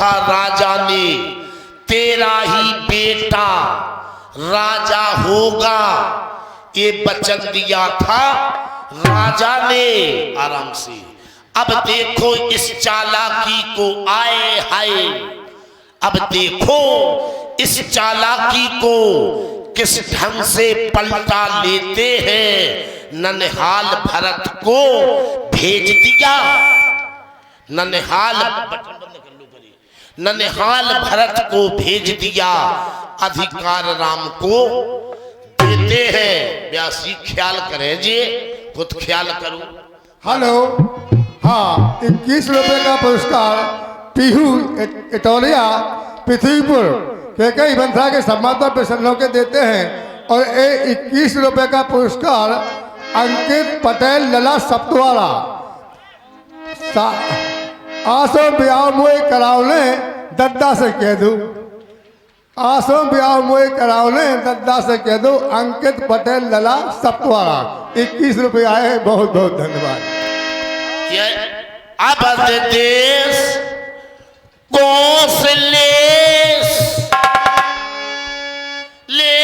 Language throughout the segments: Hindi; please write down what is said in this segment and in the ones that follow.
था राजा ने, तेरा ही बेटा राजा होगा, ये वचन दिया था राजा ने। आराम से। अब देखो इस चालाकी को, आए हाय, अब देखो इस चालाकी को किस ढंग से पलटा लेते हैं। ननिहाल भरत को भेज दिया, ननिहाल भरत को भेज दिया, अधिकार राम को देते हैं। व्यासी ख्याल करें जी, खुद ख्याल करूं। हेलो, हाँ, 21 रुपए का पुरस्कार पीहू इटोलिया पृथ्वीपुर के कई बंसा के सम्मान प्रसन्नों के देते हैं। और 21 रुपए का पुरस्कार अंकित पटेल लला सप्तवाला आसो ब्याह मुए करावले दद्दा से कह दूं, आसो ब्याह मुए करावले दद्दा से कह दूं, अंकित पटेल लला सप्तवाला 21 रुपये आए। बहुत बहुत धन्यवाद। अवध देश कौशलेश ले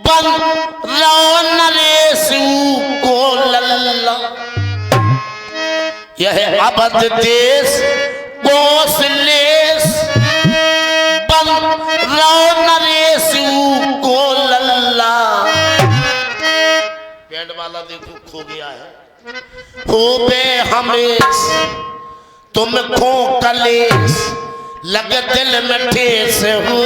बन नरेश को लल्ला, यह अवध देश कौशलेश बन नरेश को लल्ला। बैंड वाला देखो खो गया है। खूबे हमेश तुम खो कलेश, लग दिल में ठेस हो।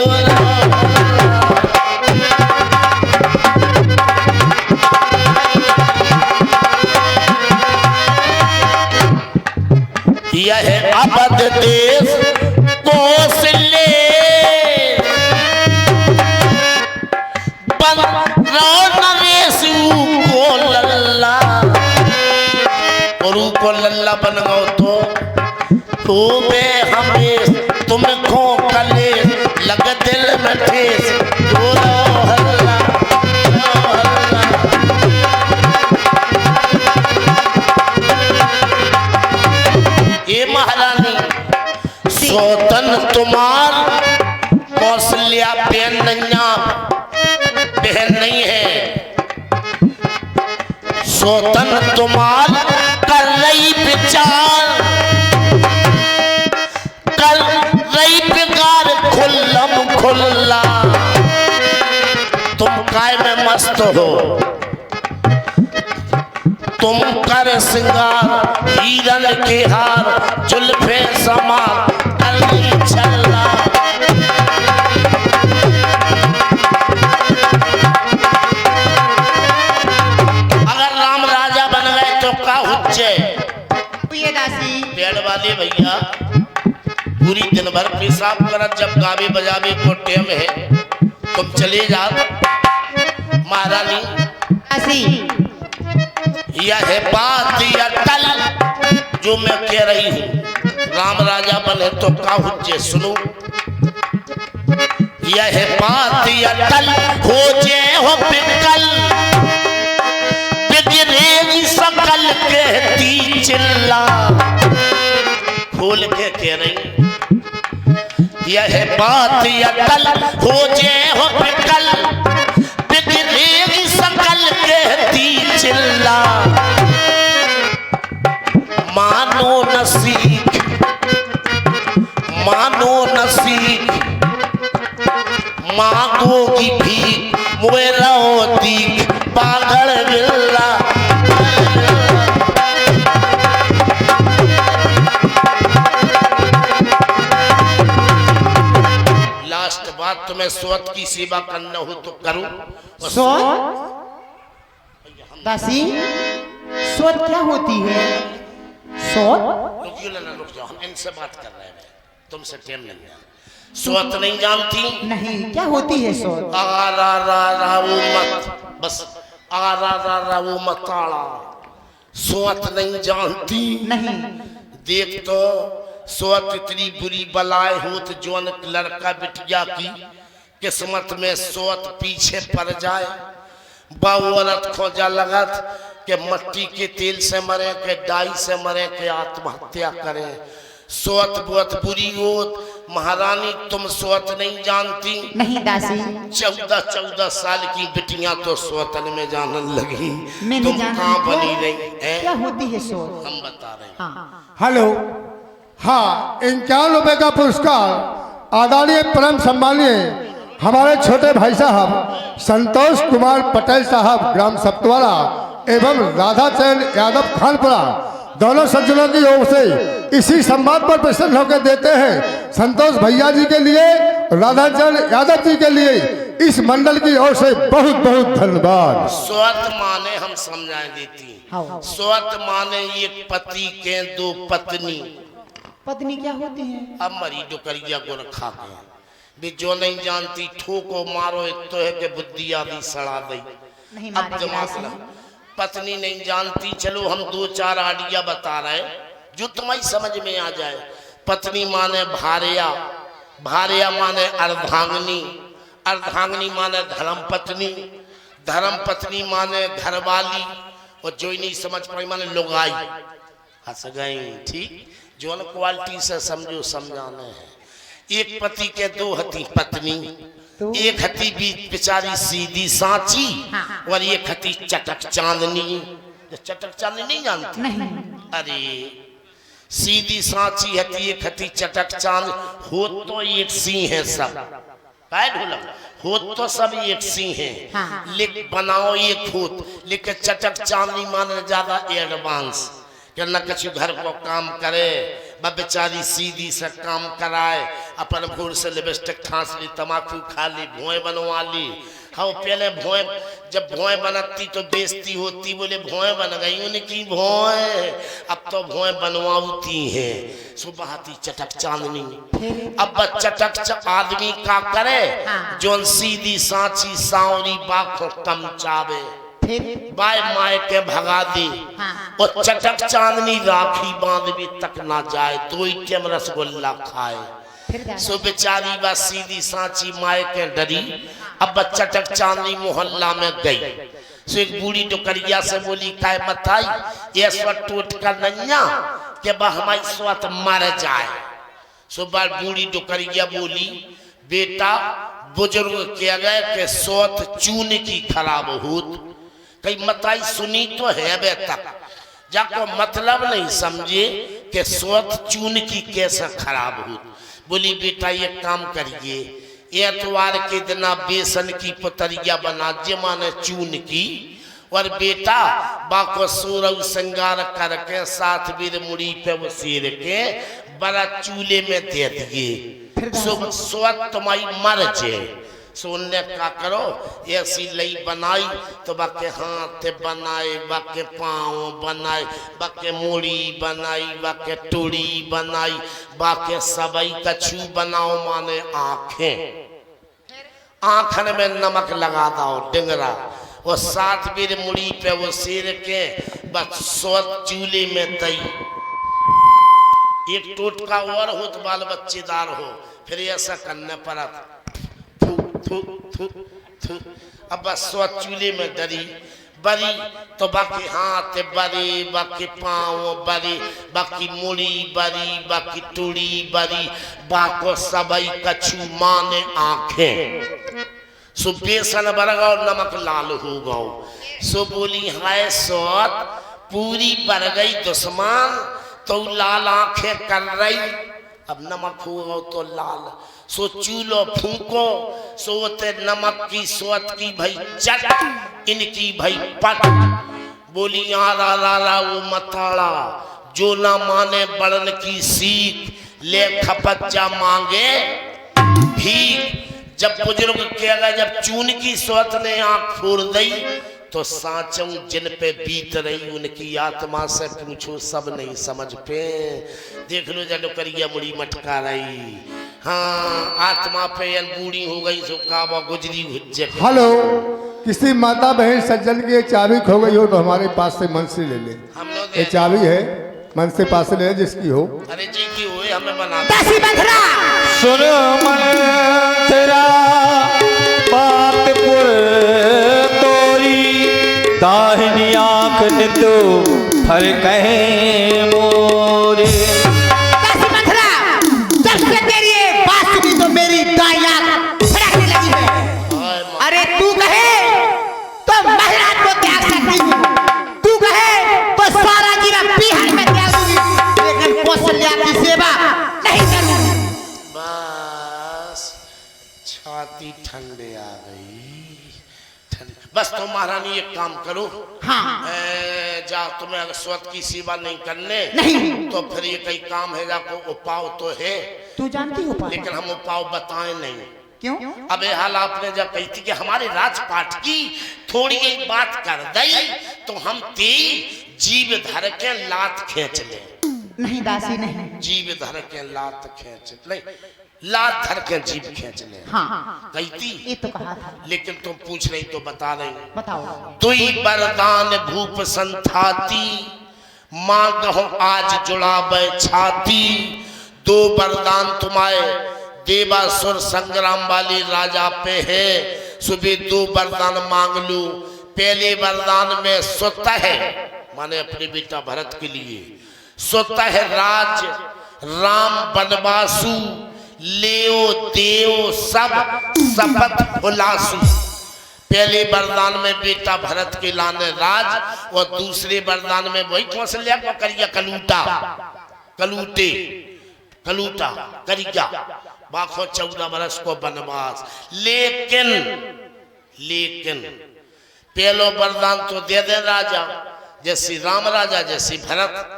यह अवध देश कौशले बन नरेश को लल्ला, को लल्ला बन गो तो बे हमेश तुम खो कले, लग दिल में ठेस बोलो हल्ला, हल्ला। ये महारानी सौतन तुम्हार कौशल्या बहन नहीं है। सौतन तुम्हार कर रही विचार, कर रही बिगार खुल्लम खुल्ला। तुम काय में मस्त हो, तुम कर सिंगार हीरन के हार, जुल्फे समार कर रही छल्ला। पेड़ वाले भैया पूरी दिन भर पेशाब करत, जब गावे बजावे को टेम है तुम चले जाओ। महारानी यह बात या कल जो मैं कह रही हूँ, राम राजा बने तो का हुज्जे सुनो। यह बात या कल हो जे हो बिकल, बिगड़ेगी सकल कहती चिल्ला। खोल के कह रही यह बात या कल हो जे हो बिकल, बिगड़ेगी सकल कहती चिल्ला। मानो न सीख, मानो न सीख, मांगोगी भीख मुए रहो दीख, पागल बिल्ला। लास्ट बात, तुम्हें स्वत की सेवा करना हो तो करूं। दासी, स्वत क्या होती है? स्वत? रुक जाओ, हम इनसे बात कर रहे हैं, तुमसे टेम नहीं है। स्वत नहीं जानती? नहीं, क्या होती है स्वत? बस वो मताड़ा। स्वत नहीं जानती? नहीं। देख तो स्वत इतनी बुरी बलाए हो तो जौन लड़का बिटिया की किस्मत में स्वत पीछे पड़ जाए, बाऊ औरत खोजा लगत कि मट्टी के तेल से मरे, के डाई से मरे, के आत्महत्या करें। सोत बहुत बुरी होत। महारानी तुम सोत नहीं जानती? नहीं दासी, 14 साल की बिटियां तो सोतन में जानन लगी। मैं तुम नहीं कहाँ बनी जानती रही क्या है? होती है सोच। हम बता रहे हैं। हाँ हेलो, हाँ, 51 रुपए का पुरस्कार आदरणीय परम सम्मानीय हमारे छोटे भाई साहब संतोष कुमार पटेल साहब ग्राम सप्तवारा एवं राधा चरण यादव खानपुरा दोनों सज्जनों की ओर से इसी संवाद पर प्रसन्न होकर देते हैं। संतोष भैया जी के लिए, राधा चरण यादव जी के लिए इस मंडल की ओर से बहुत बहुत धन्यवाद। स्वत माने हम समझाए देती। हाँ। स्वत माने एक पति के 2 पत्नी। पत्नी क्या होती है? अब मरी डुकरिया गोरखा के भी जो नहीं जानती ठोको मारो, एक तो है कि बुद्धि आदि सड़ा दई। नहीं अब मारेगी दिमाग दासी। ला। पत्नी नहीं जानती, चलो हम 2-4 आइडिया बता रहे जो तुम्हारी समझ में आ जाए। पत्नी माने भार्या, भार्या माने अर्धांगिनी, अर्धांगिनी माने धर्म पत्नी, धर्म पत्नी माने घरवाली, और जो ही नहीं समझ पाई माने लुगाई। हंस गई, ठीक। जो क्वालिटी से समझो समझाने हैं। एक पति के 2 हती पत्नी, एक हती बेचारी सीधी सांची, हाँ। और एक हती चटक चांदनी। चटक चांदनी नहीं जानती? नहीं। अरे सीधी सांची हती, एक हती चटक चांद। हो तो एक सी है सब, काय ढोलक, हो तो सब एक सी है। हाँ। लेकिन बनाओ एक होत, लेकिन चटक चांदनी माने ज्यादा एडवांस कि न कछु घर को काम करे, बेचारी सीधी से काम कराए, अपन भूर से लिपस्टिक ठांस ली, तमाकू खा ली, भोए बनवा ली। हाँ, पहले भोए, जब भोए बनती तो बेइज्जती होती, बोले भोए बन गई उनकी भोए, अब तो भोए बनवाती है। सुबह आती चटक चांदनी। अब चटक आदमी का करे, हाँ। जोन सीधी सांची सांवरी बाखो कम चावे, बाय माय के भगा दी। हाँ। और चटक चांदनी राखी बांध भी तक ना जाए, 2 टेम रसगुल्ला खाए। सो बेचारी बा सीधी सांची माय के डरी। अब चटक चांदनी मोहल्ला में गई। सो एक बूढ़ी डुकरिया से बोली, काय बताई ये स्वट टूट कर नैया के बा हमारी स्वत मर जाए। सो बार बूढ़ी डुकरिया बोली, बेटा बुजुर्ग कह गए कि स्वत चून की खराब होत। कई मताई सुनी तो है बे तक, जाको मतलब नहीं समझे कि स्वत चून की कैसे खराब हो। बोली बेटा ये काम करिए, एतवार के दिन बेसन की पुतरिया बना जे माने चून की, और बेटा बाको सूरव श्रृंगार करके 7 बीर मुड़ी पे वो सिर के बड़ा चूल्हे में दे दिए। स्वत तुम्हारी मर जाए। सोने का करो, ऐसी लई बनाई तो बाके हाथ बनाए, बाके पाँव बनाए, बाके मूड़ी बनाई, बाके टूड़ी बनाई, बाके सबई कछु बनाओ माने आँखें, आँखन में नमक लगा दो डिंगरा, वो 7 बीर मुड़ी पे वो सिर के बस स्वत चूल्हे में तई। एक टोटका और हो तो बाल बच्चेदार हो, फिर ऐसा करने पर अब बस स्वत चूल्हे में डरी बरी तो बाकी हाथ बरी, बाकी पाँव बरी, बाकी मुड़ी बरी, बाकी टूड़ी बरी, बाको सबई कछु माने आंखें। सो बेसन बरगा और नमक लाल हो गौ। सो बोली हाय स्वत पूरी बर गई दुश्मन, तो लाल आंखें कर रही, अब नमक हो गौ तो लाल। सो चूलो फूको, सोते नमक की स्वत की भई चट, इनकी भई पट। बोली आरा लाला वो मताड़ा, जो ना माने बड़न की सीख, ले खपच्चा मांगे भीख। जब बुजुर्ग कहेगा, जब चून की स्वत ने आंख फोड़ दी, तो साचों जिन पे बीत रही उनकी आत्मा से पूछो, सब नहीं समझ पे। देख लो जब डुकरिया मुड़ी मटका रही, हाँ आत्मा पे बूढ़ी हो गई, सो काबा गुजरी गुज्जे। हेलो, किसी माता बहन सज्जन की ये चाबी खो गई हो तो हमारे पास से मन से ले ले। हम लोग ये चाबी है, मन से पास से ले ले जिसकी हो। अरे जी की हुए हमें बना दासी बंधरा सुन मन तेरा बात पुर तोरी, दाहिनी आंख नितो फर कहे मोरे। दासी मंथरा, जब से तेरी ये बात सुनी तो मेरी दाईं आंख फड़कने लगी है। अरे तू कहे तो महाराज को त्याग सकती हूँ, तू कहे तो सारा जीवन बिहार में त्याग दूंगी, लेकिन कौशल्या की सेवा नहीं करूंगी। बस छाती ठंडे आ गई। बस तुम महारानी एक काम करो। हाँ। जा, तुम्हें अगर स्वत की सेवा नहीं करने नहीं तो फिर ये कई काम है, जाको उपाव तो है, तू जानती हो पापा? लेकिन हम उपाव बताएं नहीं। क्यों? अबे हाल आपने जब कही थी कि हमारे राजपाट की थोड़ी एक बात कर दई तो हम तेरी जीव धर के लात खींच ले। नहीं दासी नहीं। जीव धर के लात खींच ले, लात धर के जीव खींच ले। हाँ कही थी, ये तो कहा था। लेकिन तुम पूछ रही तो बता रही। बताओ। दुई बरदान भूप संथाती, मांगहु आज जुड़ाबे छाती। दो वरदान तुम्हारे देवासुर संग्राम वाली राजा पे है, सुबह दो वरदान मांग लू। पहले वरदान में सोता है, माने अपने बेटा भरत के लिए सोता है राज राम बनवासु, लेओ देव सब शपथ हुलासु। पहले वरदान में बेटा भरत के लाने राज, और दूसरे वरदान में वही कौशल्या को करिया कलूटा, कलूटे कलूटा करिया बाखो 14 बरस को वनवास। लेकिन लेकिन पहलो वरदान तो दे दे राजा, जैसे राम राजा जैसे भरत।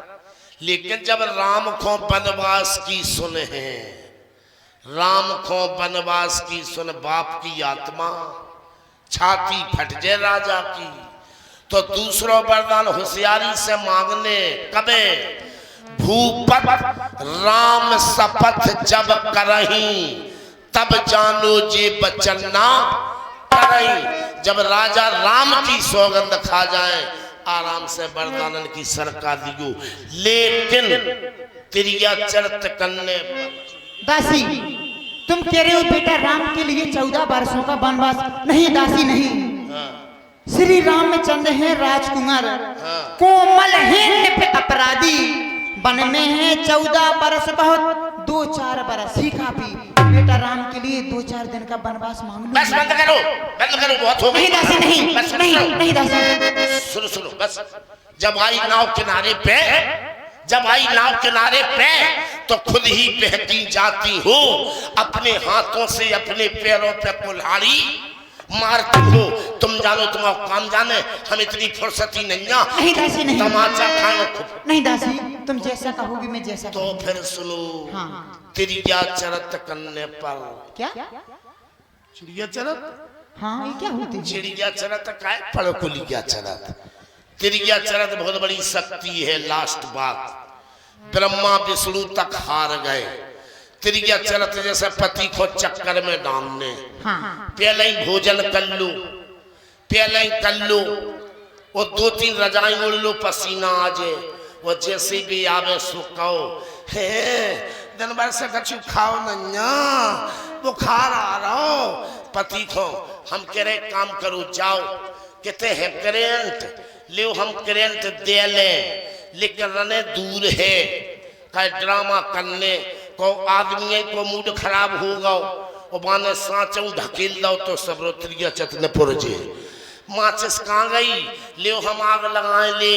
लेकिन जब राम को वनवास की सुन है, राम को वनवास की सुन बाप की आत्मा छाती फट जाए राजा की। तो दूसरा वरदान होशियारी से मांगने कबे, भूपत राम शपथ जब करही, तब जानो जे बचन ना करही। जब राजा राम की सौगंध खा जाए, आराम से वरदानन की सरकार दियो। लेकिन तिरिया चरित करने। दासी तुम कह रहे हो बेटा राम के लिए 14 वर्षों का वनवास? नहीं दासी नहीं। श्री रामचंद्र हैं राजकुमार, कोमल हैं निप अपराधी, वन में है 14 वर्ष बहुत, 2-4 वर्ष ही काफी। बेटा राम के लिए 2-4 दिन का वनवास मांग लो। बस बंद करो, बंद करो, बहुत हो गई। नहीं दासी नहीं, बस नहीं सुनो, नहीं दासी। सुनो सुनो बस। जब आई नाव किनारे पे, जब आई नाव किनारे पे तो खुद ही बहती जाती हो, अपने हाथों से अपने पैरों पे कुल्हाड़ी मारती हो। तुम जानो तुम्हारा काम जाने, हम इतनी फुर्सती नहीं ना। नहीं दासी नहीं। तमाचा खाओ खूब। नहीं दासी तुम जैसा कहोगी मैं जैसा तो फिर सुनो। हाँ। तिरिया चरत करने पर क्या? चिड़िया चरत, हाँ ये क्या होती है? चिड़िया चरत का पड़कुलिया चरत। तिरिया चरत बहुत बड़ी शक्ति है। लास्ट बात, ब्रह्मा विष्णु तक हार गए। तिरिया चरत जैसे पति को चक्कर में डालने। हाँ। पहले ही भोजन कर लो, पहले ही कर लो, और 2-3 रजाई ओढ़ लो, पसीना आ जाए, वो जैसे भी आवे सुखाओ। हे दिन भर से कछु खाओ नन्या, बुखार आ रहा हो। पति को हम कह रहे काम करो, जाओ कहते हैं करेंट ले, हम करेंट दे ले, लेकिन रने दूर है। का ड्रामा करने को आदमी को मूड खराब होगा, और माने सांचों ढकेल दो तो सब रोत्रिया चतने पुरजे। माचिस कहाँ गई, ले हम आग लगाए ले,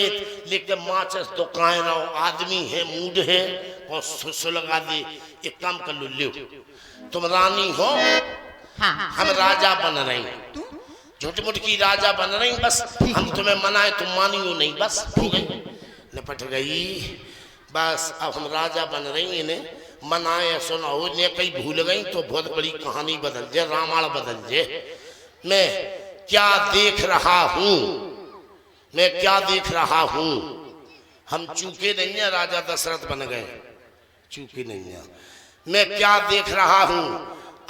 लेकिन माचिस तो कहाँ रहो, आदमी है मूड है, और सुसु लगा दे। एक काम कर लो, ले तुम रानी हो, हाँ। हम राजा बन रहे हैं, झूठ मूठ की राजा बन रही, बस हम तुम्हें मनाए तुम मानी हो नहीं, बस हो गई, निपट गई। बस अब हम राजा बन रही हैं, मनाए सुनाओ ने कहीं भूल गई तो बहुत बड़ी कहानी बदल जाए, रामायण बदल जाए। मैं क्या देख रहा हूँ, मैं क्या देख रहा हूँ, हम चूके नहीं है, राजा दशरथ बन गए, चूके नहीं है। मैं क्या देख रहा हूँ,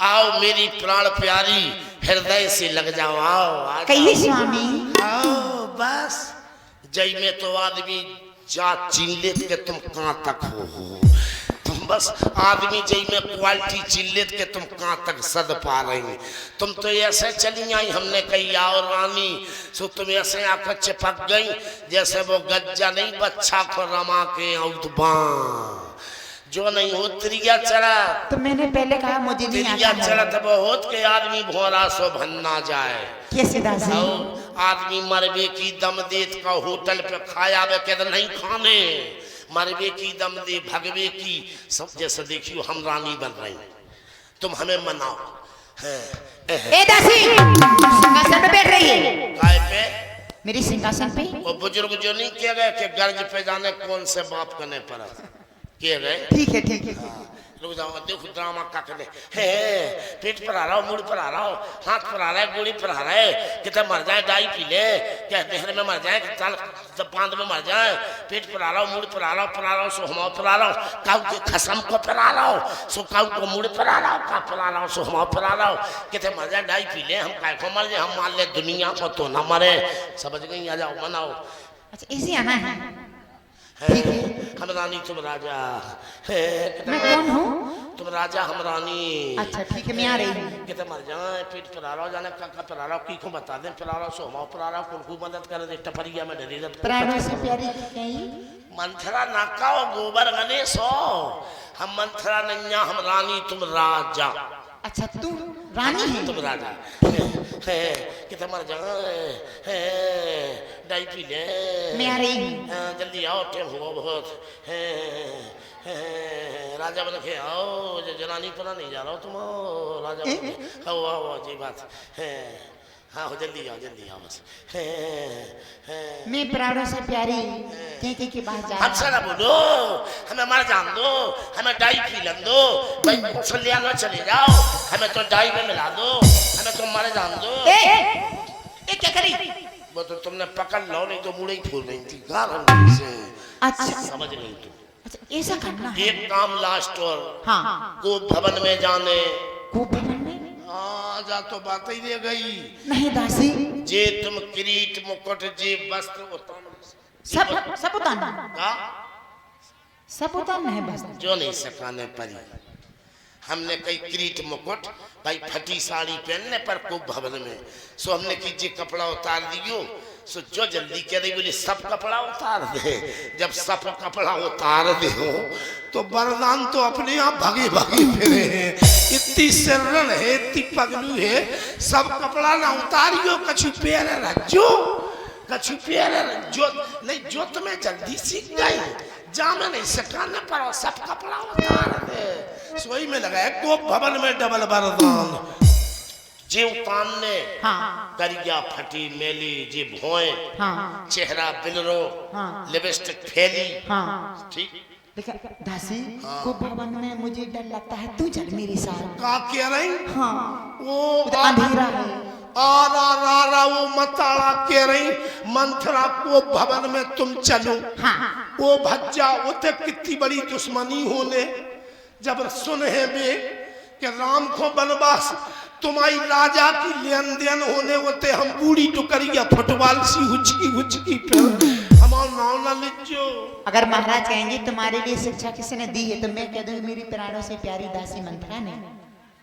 आओ मेरी प्राण प्यारी, हृदय से लग जाओ, आओ कहिए स्वामी। आओ बस। जय में तो आदमी जा चिन ले के तुम कहाँ तक हो, तुम बस आदमी जई में क्वालिटी चिल्लेत के तुम कहाँ तक सद पा रही। तुम तो ऐसे चली आई, हमने कही आओ रानी, सो तुम ऐसे आकर चिपक गई जैसे वो गज्जा नहीं बच्चा को रमा के औदबा जो नहीं हो त्रिया चढ़ा। तो मैंने पहले कहा मुझे नहीं त्रिया आता चढ़ा है। तो बहुत के आदमी भोरा सो भन्ना जाए। कैसे दासी? और आदमी मरबे की दम देत का होटल पे खाया बे के नहीं खाने, मरबे की दम दे भगवे की सब। जैसे देखियो हम रानी बन रही, तुम हमें मनाओ। ए दासी, सिंहासन पे बैठ रही है। काय पे? मेरी सिंहासन पे। वो बुजुर्ग जो नहीं किए गए कि गर्ज पे जाने कौन से बाप करने पड़ा किए गए। ठीक है ठीक है। रुक जाओ, देखो ड्रामा का करने है। पेट पर आ रहा हो, मुड़ पर आ रहा हो, हाथ पर आ रहा है, गोली पर आ रहा है, कितने मर जाए डाई पी ले, क्या देहर में मर जाए, चाल बांध में मर जाए। पेट पर आ रहा हो, मुड़ पर आ रहा हो, सो हमाओ पर आ रहा हो, काऊ के खसम को पर आ रहा हो, सो काऊ को मुड़ पर आ रहा हो, का पर आ रहा हो, सो हमाओ पर आ रहा हो, कितने मर जाए डाई पी ले, हम काय को मर जाए, हम मान ले दुनिया को तो ना मरे। समझ गई? आ जाओ मनाओ। अच्छा इसी आना है। ठीक है, हम रानी तुम राजा। मैं कौन हूँ? तुम राजा हम रानी। अच्छा ठीक है, मैं आ रही हूँ। कितने मर जाए, पेट पर आ रहा हो, जाने का पर आ रहा हो, की को बता दें पर आ रहा हो, सो हमाओ पर आ रहा हो, कुल मदद कर दे, टपरिया में डरी रत प्राणों से प्यारी कहीं मंथरा नाकाओ गोबर गणेश हो। हम मंथरा नैया, हम रानी तुम राजा। अच्छा तू रानी है? तुम राजा। कितने मर जाए, डाई पी ले। मैं आ रही हूँ। जल्दी आओ, टाइम हुआ बहुत। राजा बन के आओ, जनानी पना नहीं जा रहा हो तुम, राजा बन के आओ। आओ जी बात है। हाँ जल्दी आओ, जल्दी आओ बस। मैं प्राणों से प्यारी कहीं के बाहर जा हमसे ना बोलो, हमें मर जान दो, हमें डाई पीलन दो, भाई सलिया ना चले जाओ, हमें तो डाई में मिला दो, हमें तो मर जान दो। ए क्या करी? वो तो तुमने पकड़ लो, नहीं तो मुड़े ही फूल रही थी गाल से। अच्छा समझ नहीं तुम। अच्छा ऐसा करना है। एक काम लास्ट और हाँ। को भवन में जाने। को भवन में? जा तो बात ही रह गई। नहीं दासी, जे तुम किरीट मुकुट जे वस्त्र सब उतारना, का सब उतारना है बस। जो नहीं सकाने पड़ी। हमने कई किरीट मुकुट भाई फटी साड़ी पहनने पर को भवन में, सो हमने की जे कपड़ा उतार दियो, सो जो जल्दी कह रही बोली सब कपड़ा उतार दे। जब सब कपड़ा उतार दे हो तो वरदान तो अपने आप भागे भागे फिरे हैं। इतनी सरल है, इतनी पगलू है, सब कपड़ा ना उतारियो, कछु पैर रखो, कछु पैर जो नहीं, जो तुम्हें जल्दी सीख गई, जा में नहीं सकाने पर सब कपड़ा उतार दे। सोई में लगाए को भवन में डबल वरदान। जे उतारने हाँ। करिया फटी मेली, जे भोए हाँ। चेहरा बिलरो, हाँ। लिपस्टिक फैली। हाँ। ठीक। लेकिन दासी को भवन में मुझे डर लगता है, तू चल मेरे साथ। का कह रही? हाँ। वो अंधेरा है। आ वो मताड़ा कह रही मंथरा को भवन में तुम चलो। हाँ। वो भज्जा उते कितनी बड़ी दुश्मनी होने, जब सुने बे कि राम को बनवास तुम्हारी राजा की लेन देन होने होते, हम बूढ़ी टुकरिया फुटबॉल सी हुचकी हुचकी फिर हमारा नाम ना लिखो। अगर महाराज कहेंगे तुम्हारे लिए शिक्षा किसने दी है, तो मैं कह दूंगी मेरी प्राणों से प्यारी दासी मंथरा ने।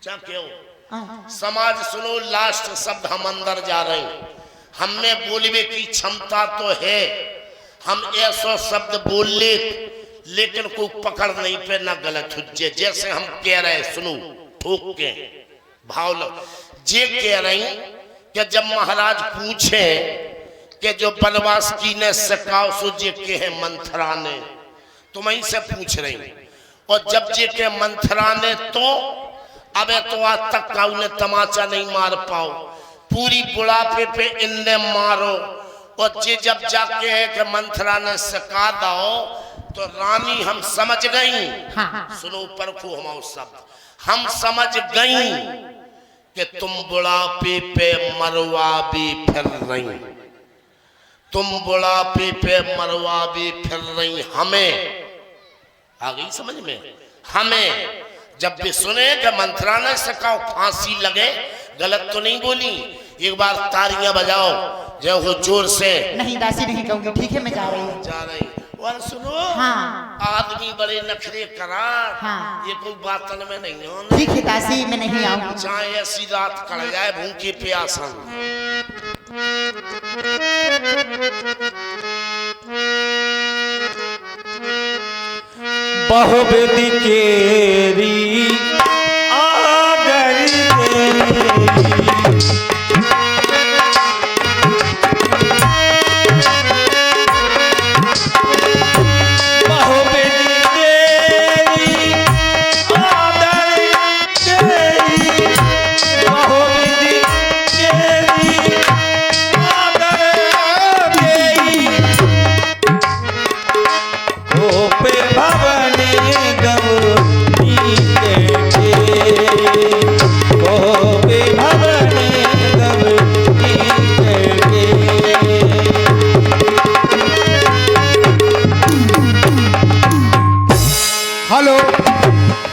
क्या क्यों? हाँ। समाज सुनो, लास्ट शब्द हम अंदर जा रहे हैं। हमें बोलने की क्षमता तो है, हम ऐसा शब्द बोल ले, लेकिन कोई पकड़ नहीं पे ना गलत हुज्जे। जैसे हम कह रहे, सुनो ठोक के भाव लो, जे कह रही कि जब महाराज पूछे कि जो बनवास की ने सकाओ, सो जे के है मंथरा ने, तुम ही से पूछ रही। और जब जे के मंथरा ने, तो अबे तो आज तक का उन्हें तमाचा नहीं मार पाओ, पूरी बुढ़ापे पे इनने मारो। और जे जब जाके है कि मंथरा ने सका दो, तो रानी हम समझ गई। हाँ। सुनो परखो हमारे शब्द, हम समझ गई कि तुम बुढ़ापे पे मरवा भी फिर रही, तुम बुढ़ापे पे मरवा भी फिर रही। हमें आ गई समझ में? हमें जब भी सुने कि मंथरा ने सकाओ फांसी लगे, गलत तो नहीं बोली, एक बार तालियां बजाओ जो हो जोर से। नहीं दासी नहीं कहूंगी, ठीक है मैं जा रही हूँ। जा रही और सुनो, हाँ। आदमी बड़े नखरे करा। हाँ। ये कोई बातन में नहीं हो। ठीक है दासी, मैं नहीं आऊंगी। चाहे ऐसी रात कड़ जाए भूखे प्यासा। बहुविधि केरी आदर तेरी। बहुविधि केरी आदर तेरी। बहुविधि केरी आदर तेरी। गोपे भवने गौरी के गोपे भवने गौरी के। हेलो,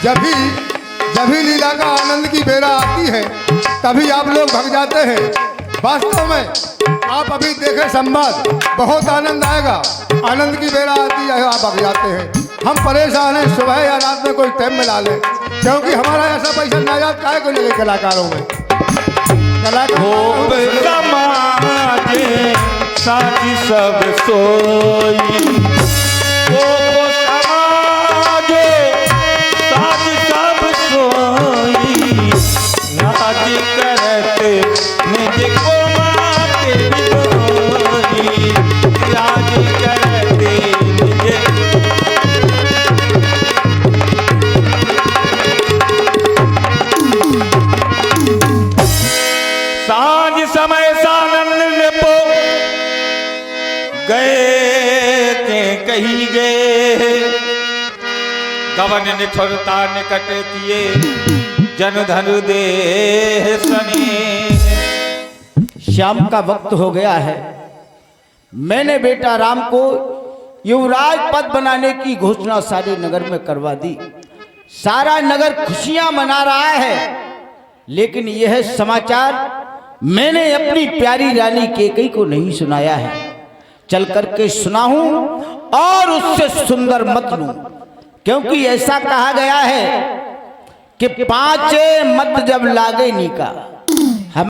जब भी लीला का आनंद की बेरा आती है तभी आप लोग भग जाते हैं। वास्तव में आप अभी देखें संवाद, बहुत आनंद आएगा। आनंद की बेरा आती है आप भग जाते हैं। हम परेशान हैं, सुबह या रात में कोई टाइम मिला ले, क्योंकि हमारा ऐसा पैसा नाजात काहे को लगे कलाकारों में। गोप समाजे साथी सब सोई। गोप समाजे साथी सब सोई। नाच करत निज को माते बिदोई। राज करते निज सांझ समय सानंद ने पो गए ते कही गए। गवन निठुरता निकट किए जन धनु दे सने। शाम का वक्त हो गया है। मैंने बेटा राम को युवराज पद बनाने की घोषणा सारे नगर में करवा दी। सारा नगर खुशियां मना रहा है, लेकिन यह समाचार मैंने अपनी प्यारी रानी केकई को नहीं सुनाया है। चल करके सुनाऊं और उससे सुंदर मत लूं, क्योंकि ऐसा कहा गया है कि 5 मत जब लागे नीका